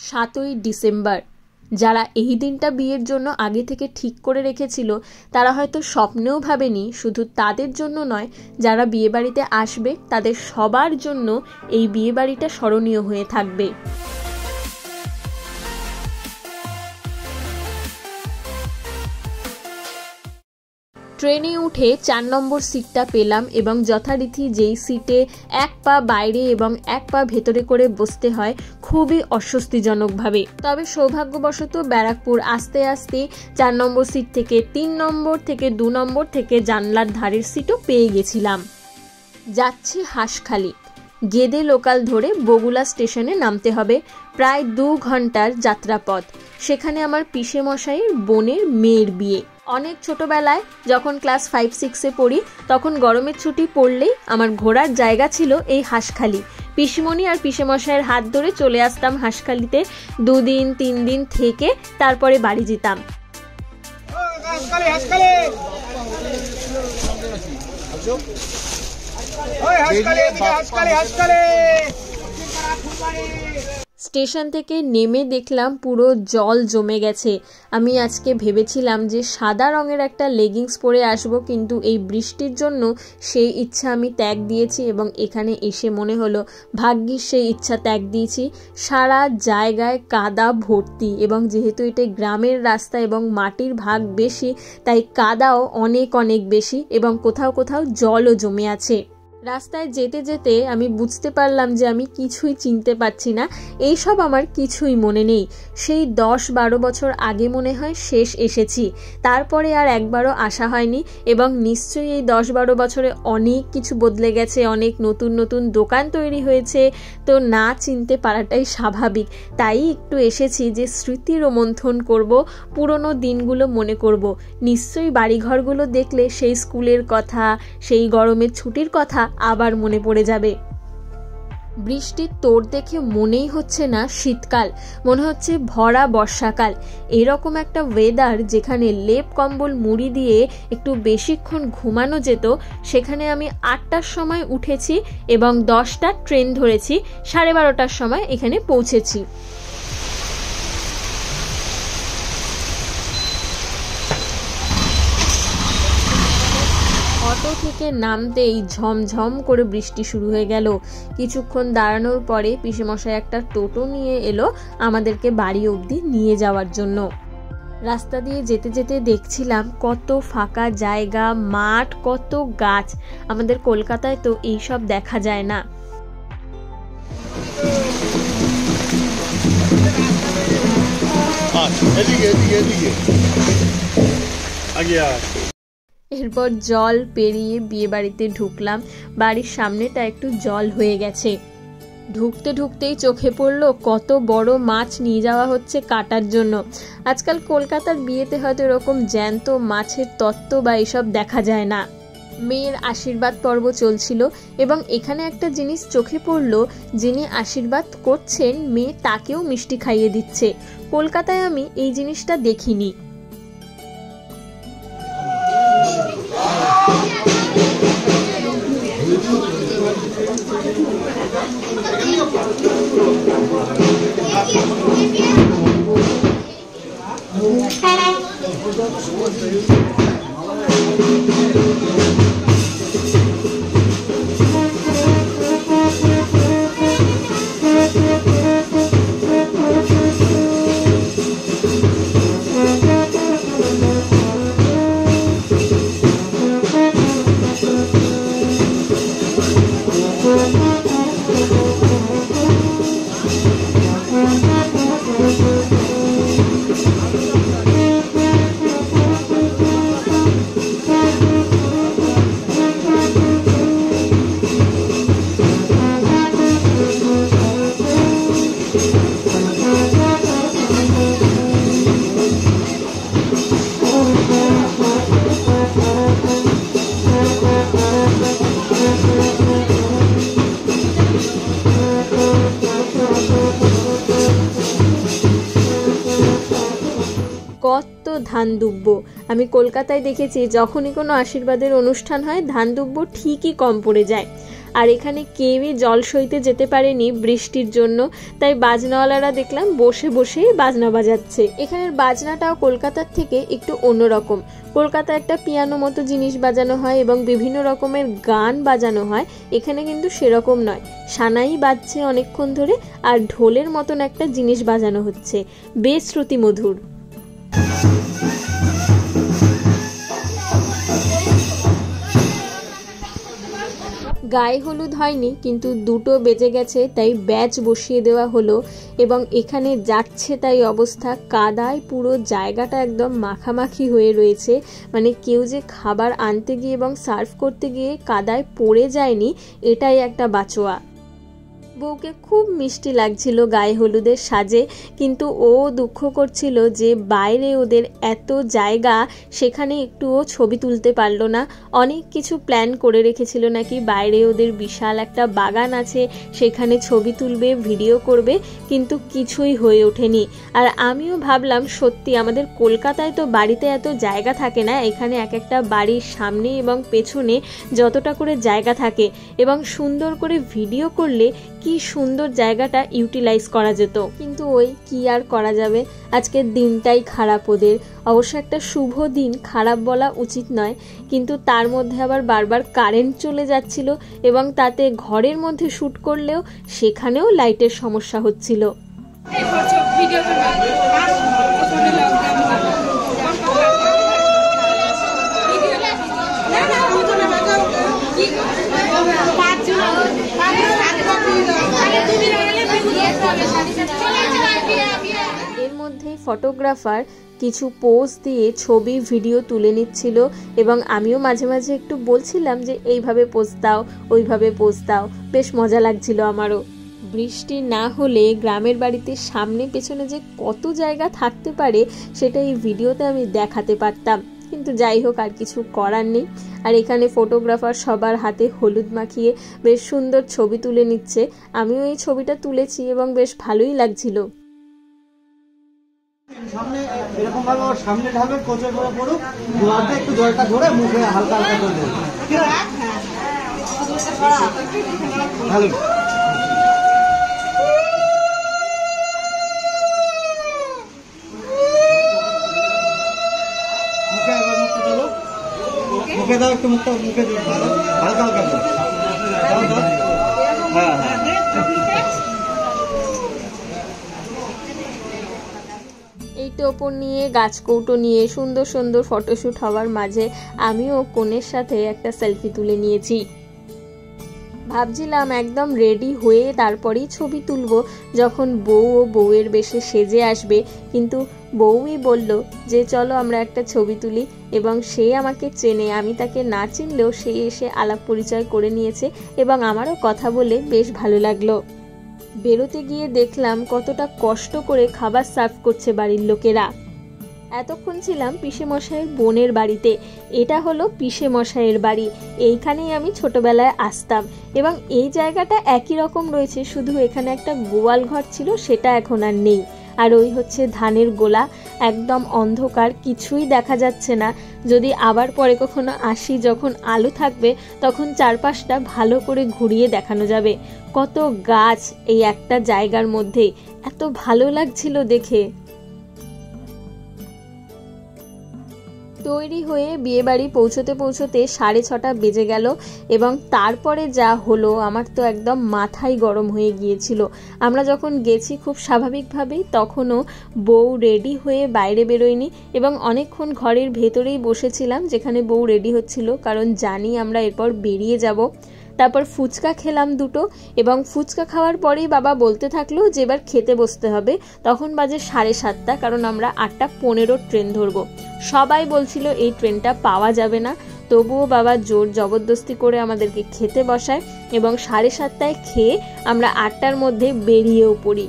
7ই December. যারা এই দিনটা বিয়ের জন্য আগে থেকে ঠিক করে রেখেছিল তারা হয়তো স্বপ্নেও ভাবেনি শুধু তাদের জন্য নয়, যারা বিয়েবাড়িতে আসবে তাদের সবার জন্য এই বিয়েবাড়িটা স্মরণীয় হয়ে থাকবে। ট্রেনে উঠে 4 নম্বর সিটটা পেলাম এবং যথারীতি যেই সিটে এক পা বাইরে এবং এক পা ভেতরে করে বসতে হয় খুবই অস্বস্তিজনকভাবে। তবে সৌভাগ্যবশত ব্যারাকপুর আসতে আসতে 4 নম্বর সিট থেকে 3 নম্বর থেকে 2 নম্বর থেকে জানলার ধারের সিটও পেয়ে গেছিলাম। যাচ্ছি হাঁসখালি। গেদে লোকাল ধরে বগুলা স্টেশনে নামতে হবে। প্রায় 2 ঘন্টার যাত্রাপথ। সেখানে আমার পিসে মশাইয়ের বোনের মেয়ের বিয়ে। অনেক ছোটবেলায় যখন ক্লাস 5-6-এ পড়ি তখন গরমের ছুটি পড়লেই আমার ঘোরার জায়গা ছিল এই হাঁসখালি। পিসিমণি আর পিসেমশাইয়ের হাত ধরে চলে আসতাম হাঁসখালিতে। 2 দিন 3 দিন থেকে তারপরে বাড়ি যেতাম। স্টেশন থেকে নেমে দেখলাম পুরো জল জমে গেছে। আমি আজকে ভেবেছিলাম যে সাদা রঙের একটা লেগিংস পরে আসবো, কিন্তু এই বৃষ্টির জন্য সেই ইচ্ছা আমি ত্যাগ দিয়েছি এবং এখানে এসে মনে হলো ভাগ্যিস সেই ইচ্ছা ত্যাগ দিয়েছি। সারা জায়গায় কাদা ভর্তি এবং যেহেতু এটা গ্রামের রাস্তা এবং মাটির ভাগ বেশি তাই কাদাও অনেক অনেক বেশি এবং কোথাও কোথাও জলও জমে আছে। রাস্তায় যেতে যেতে আমি বুঝতে পারলাম যে আমি কিছুই চিনতে পারছি না। এইসব আমার কিছুই মনে নেই। সেই 10-12 বছর আগে মনে হয় শেষ এসেছি, তারপরে আর একবারও আসা হয়নি এবং নিশ্চয়ই এই 10-12 বছরে অনেক কিছু বদলে গেছে, অনেক নতুন নতুন দোকান তৈরি হয়েছে, তো না চিনতে পারাটাই স্বাভাবিক। তাই একটু এসেছি যে স্মৃতি রোমন্থন করব, পুরনো দিনগুলো মনে করব। নিশ্চয়ই বাড়িঘরগুলো দেখলে সেই স্কুলের কথা, সেই গরমের ছুটির কথা আবার মনে পড়ে যাবে। বৃষ্টির তোর দেখে মনেই হচ্ছে না শীতকাল, মনে হচ্ছে ভরা বর্ষাকাল। এরকম একটা ওয়েদার যেখানে লেপ কম্বল মুড়ি দিয়ে একটু বেশিক্ষণ ঘুমানো যেত, সেখানে আমি 8টার সময় উঠেছি এবং 10টার ট্রেন ধরেছি। 12:30টার সময় এখানে পৌঁছেছি। অটো থেকে নামতেই ঝমঝম করে বৃষ্টি শুরু হয়ে গেল। কিছুক্ষণ দাঁড়ানোর পরে পিসেমশাই একটা টোটো নিয়ে এলো আমাদেরকে বাড়ি অবধি নিয়ে যাওয়ার জন্য। রাস্তা দিয়ে যেতে যেতে দেখছিলাম কত ফাঁকা জায়গা, মাঠ, কত গাছ। আমাদের কলকাতায় তো এইসব দেখা যায় না। এরপর জল পেরিয়ে বিয়ে বাড়িতে ঢুকলাম। বাড়ির সামনেটা একটু জল হয়ে গেছে। ঢুকতে ঢুকতেই চোখে পড়লো কত বড় মাছ নিয়ে যাওয়া হচ্ছে কাটার জন্য। আজকাল কলকাতার বিয়েতে হয়তো এরকম জ্যান্ত মাছের তত্ত্ব বা এসব দেখা যায় না। মেয়ের আশীর্বাদ পর্ব চলছিল এবং এখানে একটা জিনিস চোখে পড়লো, যিনি আশীর্বাদ করছেন মেয়ে তাকেও মিষ্টি খাইয়ে দিচ্ছে। কলকাতায় আমি এই জিনিসটা দেখিনি। কত ধান দুব্ব। আমি কলকাতায় দেখেছি যখনই কোনো আশীর্বাদের অনুষ্ঠান হয় ধান দুব্ব ঠিকই কম পড়ে যায়। আর এখানে কেউই জল সইতে যেতে পারেনি বৃষ্টির জন্য, তাই বাজনাওয়ালারা দেখলাম বসে বসেই বাজনা বাজাচ্ছে। এখানের বাজনাটাও কলকাতার থেকে একটু অন্যরকম। কলকাতায় একটা পিয়ানো মতো জিনিস বাজানো হয় এবং বিভিন্ন রকমের গান বাজানো হয়, এখানে কিন্তু সেরকম নয়। সানাই বাজছে অনেকক্ষণ ধরে আর ঢোলের মতন একটা জিনিস বাজানো হচ্ছে, বেশ শ্রুতিমধুর। গায়ে হলুদ হয়নি, কিন্তু 2টো বেজে গেছে, তাই ব্যাচ বসিয়ে দেওয়া হলো এবং এখানে যাচ্ছে তাই অবস্থা। কাদায় পুরো জায়গাটা একদম মাখামাখি হয়ে রয়েছে, মানে কেউ যে খাবার আনতে গিয়ে এবং সার্ভ করতে গিয়ে কাদায় পড়ে যায়নি এটাই একটা বাঁচোয়া। বউকে খুব মিষ্টি লাগছিল গায়ে হলুদের সাজে, কিন্তু ও দুঃখ করছিল যে বাইরে ওদের এত জায়গা, সেখানে একটুও ছবি তুলতে পারলো না। অনেক কিছু প্ল্যান করে রেখেছিল নাকি, বাইরে ওদের বিশাল একটা বাগান আছে, সেখানে ছবি তুলবে, ভিডিও করবে, কিন্তু কিছুই হয়ে ওঠেনি। আর আমিও ভাবলাম সত্যি আমাদের কলকাতায় তো বাড়িতে এত জায়গা থাকে না, এখানে এক একটা বাড়ির সামনে এবং পেছনে যতটা করে জায়গা থাকে এবং সুন্দর করে ভিডিও করলে কি সুন্দর জায়গাটা ইউটিলাইজ করা যেত। কিন্তু ওই কি আর করা যাবে, আজকের দিনটাই খারাপ ওদের। অবশ্য একটা শুভ দিন, খারাপ বলা উচিত নয়, কিন্তু তার মধ্যে আবার বারবার কারেন্ট চলে যাচ্ছিল এবং তাতে ঘরের মধ্যে শ্যুট করলেও সেখানেও লাইটের সমস্যা হচ্ছিল। এর মধ্যেই ফটোগ্রাফার কিছু পোজ দিয়ে ছবি ভিডিও তুলে নিচ্ছিল এবং আমিও মাঝে মাঝে একটু বলছিলাম যে এইভাবে পোজ দাও, ওইভাবে পোজ দাও, বেশ মজা লাগছিল আমারও। বৃষ্টি না হলে গ্রামের বাড়িতে সামনে পেছনে যে কত জায়গা থাকতে পারে সেটা এই ভিডিওতে আমি দেখাতে পারতাম, কিন্তু যাই হোক আর কিছু করার নেই। আর এখানে ফটোগ্রাফার সবার হাতে হলুদ মাখিয়ে বেশ সুন্দর ছবি তুলে নিচ্ছে, আমিও এই ছবিটা তুলেছি এবং বেশ ভালোই লাগছিল। সামনে এরকম ভাবে ওর সামনে ঢালবে, কোচে করে পড়ুক, দুয়ারটা একটু জলটা ধরে মুখে হালকা হালকা করে দেবে। ঠিক আছে, ভালো। মুখে এবার মুখটা চলো, মুখে দাও, একটু মুখটা মুখে দিও, হালকা হালকা দাও। হ্যাঁ হ্যাঁ, এই টোপর নিয়ে, গাছ কৌটো নিয়ে সুন্দর সুন্দর ফটোশ্যুট হওয়ার মাঝে আমিও কোণের সাথে একটা সেলফি তুলে নিয়েছি। ভাবছিলাম একদম রেডি হয়ে তারপরেই ছবি তুলবো যখন বউ ও বউয়ের বেশে সেজে আসবে, কিন্তু বউই বলল যে চলো আমরা একটা ছবি তুলি, এবং সে আমাকে চেনে, আমি তাকে না চিনলেও সে এসে আলাপ পরিচয় করে নিয়েছে এবং আমারও কথা বলে বেশ ভালো লাগলো। বেরোতে গিয়ে দেখলাম কতটা কষ্ট করে খাবার সার্ভ করছে বাড়ির লোকেরা। এতক্ষণ ছিলাম পিসেমশাইয়ের বোনের বাড়িতে, এটা হলো পিসেমশাইয়ের বাড়ি, এইখানেই আমি ছোটবেলায় আসতাম এবং এই জায়গাটা একই রকম রয়েছে, শুধু এখানে একটা গোয়াল ঘর ছিল, সেটা এখন আর নেই। আর ওই হচ্ছে ধানের গোলা, একদম অন্ধকার, কিছুই দেখা যাচ্ছে না। যদি আবার পরে কখনো আসি, যখন আলো থাকবে, তখন চারপাশটা ভালো করে ঘুরিয়ে দেখানো যাবে। কত গাছ এই একটা জায়গার মধ্যে, এত ভালো লাগছিল দেখে। তৈরি হয়ে বিয়েবাড়ি পৌঁছতে পৌঁছতে 6:30 বেজে গেল এবং তারপরে যা হলো আমার তো একদম মাথায় গরম হয়ে গিয়েছিল। আমরা যখন গেছি খুব স্বাভাবিকভাবেই তখনও বউ রেডি হয়ে বাইরে বেরোয়নি এবং অনেকক্ষণ ঘরের ভেতরেই বসেছিলাম যেখানে বউ রেডি হচ্ছিল, কারণ জানি আমরা এরপর বেরিয়ে যাব। তারপর ফুচকা খেলাম 2টো এবং ফুচকা খাওয়ার পরেই বাবা বলতে থাকলো যে এবার খেতে বসতে হবে। তখন বাজে 7:30, কারণ আমরা 8:15 ট্রেন ধরবো। সবাই বলছিল এই ট্রেনটা পাওয়া যাবে না, তবুও বাবা জোর জবরদস্তি করে আমাদেরকে খেতে বসায় এবং 7:30 খেয়ে আমরা 8টার মধ্যে বেরিয়েও পড়ি।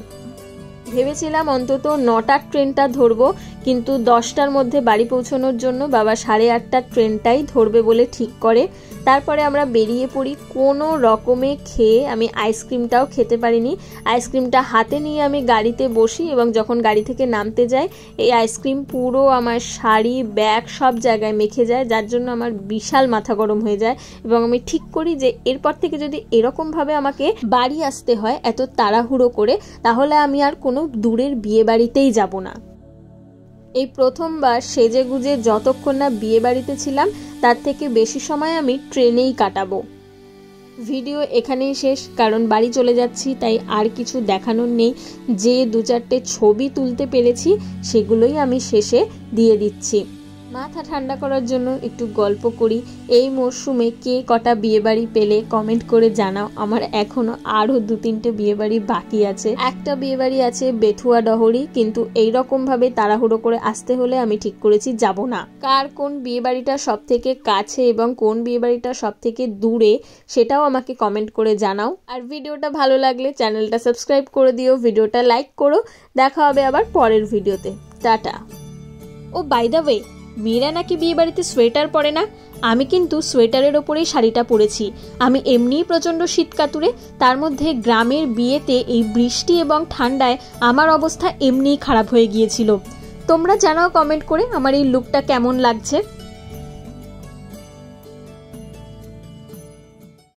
ভেবেছিলাম অন্তত 9টার ট্রেনটা ধরবো, কিন্তু 10টার মধ্যে বাড়ি পৌঁছানোর জন্য বাবা 8:30টার ট্রেনটাই ধরবে বলে ঠিক করে। তারপরে আমরা বেরিয়ে পড়ি। কোনো রকমে খেয়ে আমি আইসক্রিমটাও খেতে পারিনি। আইসক্রিমটা হাতে নিয়ে আমি গাড়িতে বসি এবং যখন গাড়ি থেকে নামতে যাই এই আইসক্রিম পুরো আমার শাড়ি, ব্যাগ সব জায়গায় মেখে যায়, যার জন্য আমার বিশাল মাথা গরম হয়ে যায় এবং আমি ঠিক করি যে এরপর থেকে যদি এরকমভাবে আমাকে বাড়ি আসতে হয় এত তাড়াহুড়ো করে, তাহলে আমি আর কোনো দূরের বিয়ে বাড়িতেই যাব না। এই প্রথমবার সেজে গুজে যতক্ষণ না বিয়ে বাড়িতে ছিলাম তার থেকে বেশি সময় আমি ট্রেনেই কাটাবো। ভিডিও এখানেই শেষ, কারণ বাড়ি চলে যাচ্ছি, তাই আর কিছু দেখানোর নেই। যে 2-4টে ছবি তুলতে পেরেছি সেগুলোই আমি শেষে দিয়ে দিচ্ছি। মাথা ঠান্ডা করার জন্য একটু গল্প করি। এই মরশুমে কে কটা বিয়েবাড়ি পেলে কমেন্ট করে জানাও। আমার এখনো আরো 2-3টে বিয়েবাড়ি বাকি আছে। একটা বিয়েবাড়ি আছে বেথুয়া ডহরি, কিন্তু এইরকম ভাবে তাড়াহুড়ো করে আসতে হলে আমি ঠিক করেছি যাব না। কার কোন বিয়েবাড়িটা সব থেকে কাছে এবং কোন বিয়েবাড়িটা সব থেকে দূরে সেটাও আমাকে কমেন্ট করে জানাও। আর ভিডিওটা ভালো লাগলে চ্যানেলটা সাবস্ক্রাইব করে দিও, ভিডিওটা লাইক করো। দেখা হবে আবার পরের ভিডিওতে। Tata. Oh by the way, মেয়েরা নাকি বিয়ে বাড়িতে সোয়েটার পরে না। আমি কিন্তু সোয়েটারের ওপরেই শাড়িটা পরেছি। আমি এমনিই প্রচণ্ড শীত কাতুরে, তার মধ্যে গ্রামের বিয়েতে এই বৃষ্টি এবং ঠান্ডায় আমার অবস্থা এমনিই খারাপ হয়ে গিয়েছিল। তোমরা জানাও কমেন্ট করে আমার এই লুকটা কেমন লাগছে।